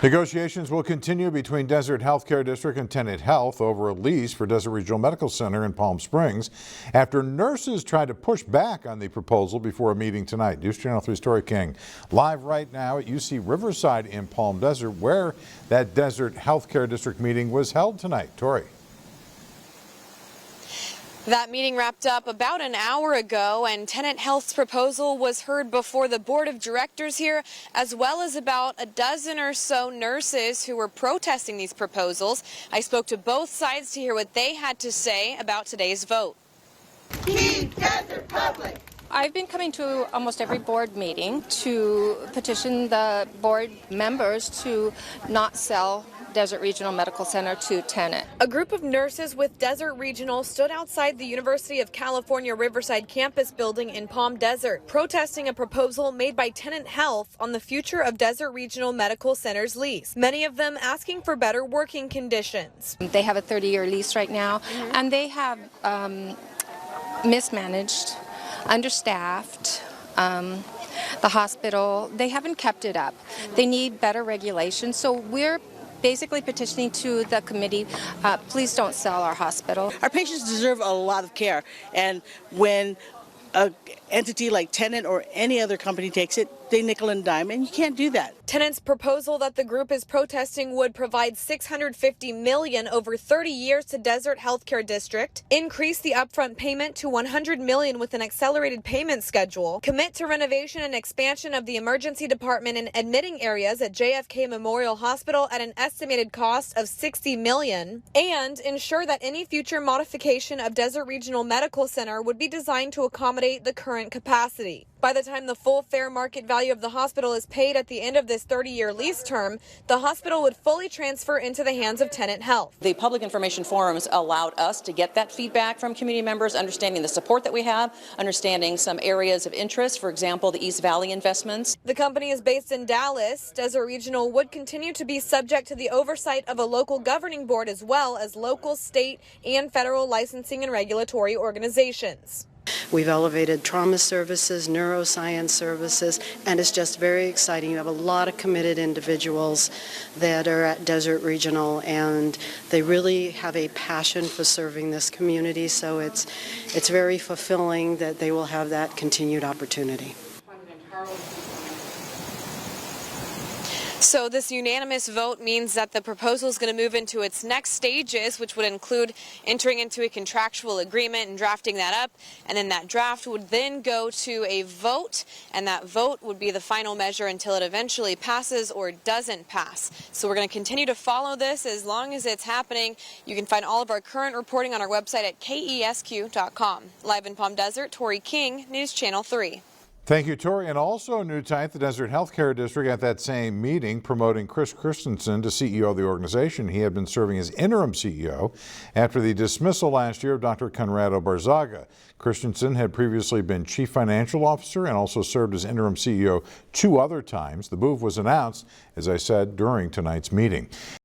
Negotiations will continue between Desert Healthcare District and Tenet Health over a lease for Desert Regional Medical Center in Palm Springs after nurses tried to push back on the proposal before a meeting tonight. News Channel 3's Tori King live right now at UC Riverside in Palm Desert, where that Desert Healthcare District meeting was held tonight. Tori. That meeting wrapped up about an hour ago, and Tenet Health's proposal was heard before the board of directors here, as well as about a dozen or so nurses who were protesting these proposals. I spoke to both sides to hear what they had to say about today's vote. Keep Desert public. I've been coming to almost every board meeting to petition the board members to not sell Desert Regional Medical Center to Tenet. A group of nurses with Desert Regional stood outside the University of California Riverside campus building in Palm Desert, protesting a proposal made by Tenet Health on the future of Desert Regional Medical Center's lease. Many of them asking for better working conditions. They have a 30-year lease right now, and they have mismanaged, understaffed, the hospital. They haven't kept it up. They need better regulation, so we're basically petitioning to the committee, please don't sell our hospital. Our patients deserve a lot of care, and when an entity like Tenet or any other company takes it, they nickel and dime, and you can't do that. Tenet's proposal that the group is protesting would provide $650 million over 30 years to Desert Healthcare District, increase the upfront payment to $100 million with an accelerated payment schedule, commit to renovation and expansion of the emergency department and admitting areas at JFK Memorial Hospital at an estimated cost of $60 million, and ensure that any future modification of Desert Regional Medical Center would be designed to accommodate the current capacity. By the time the full fair market value of the hospital is paid at the end of this 30-year lease term, the hospital would fully transfer into the hands of Tenet Health. The public information forums allowed us to get that feedback from community members, understanding the support that we have, understanding some areas of interest, for example, the East Valley investments. The company is based in Dallas. Desert Regional would continue to be subject to the oversight of a local governing board as well as local, state, and federal licensing and regulatory organizations. We've elevated trauma services, neuroscience services, and it's just very exciting. You have a lot of committed individuals that are at Desert Regional, and they really have a passion for serving this community, so it's very fulfilling that they will have that continued opportunity. So this unanimous vote means that the proposal is going to move into its next stages, which would include entering into a contractual agreement and drafting that up. And then that draft would then go to a vote, and that vote would be the final measure until it eventually passes or doesn't pass. So we're going to continue to follow this as long as it's happening. You can find all of our current reporting on our website at KESQ.com. Live in Palm Desert, Tori King, News Channel 3. Thank you, Tori. And also new tonight, the Desert Healthcare District at that same meeting promoting Chris Christensen to CEO of the organization. He had been serving as interim CEO after the dismissal last year of Dr. Conrado Barzaga. Christensen had previously been chief financial officer and also served as interim CEO 2 other times. The move was announced, as I said, during tonight's meeting.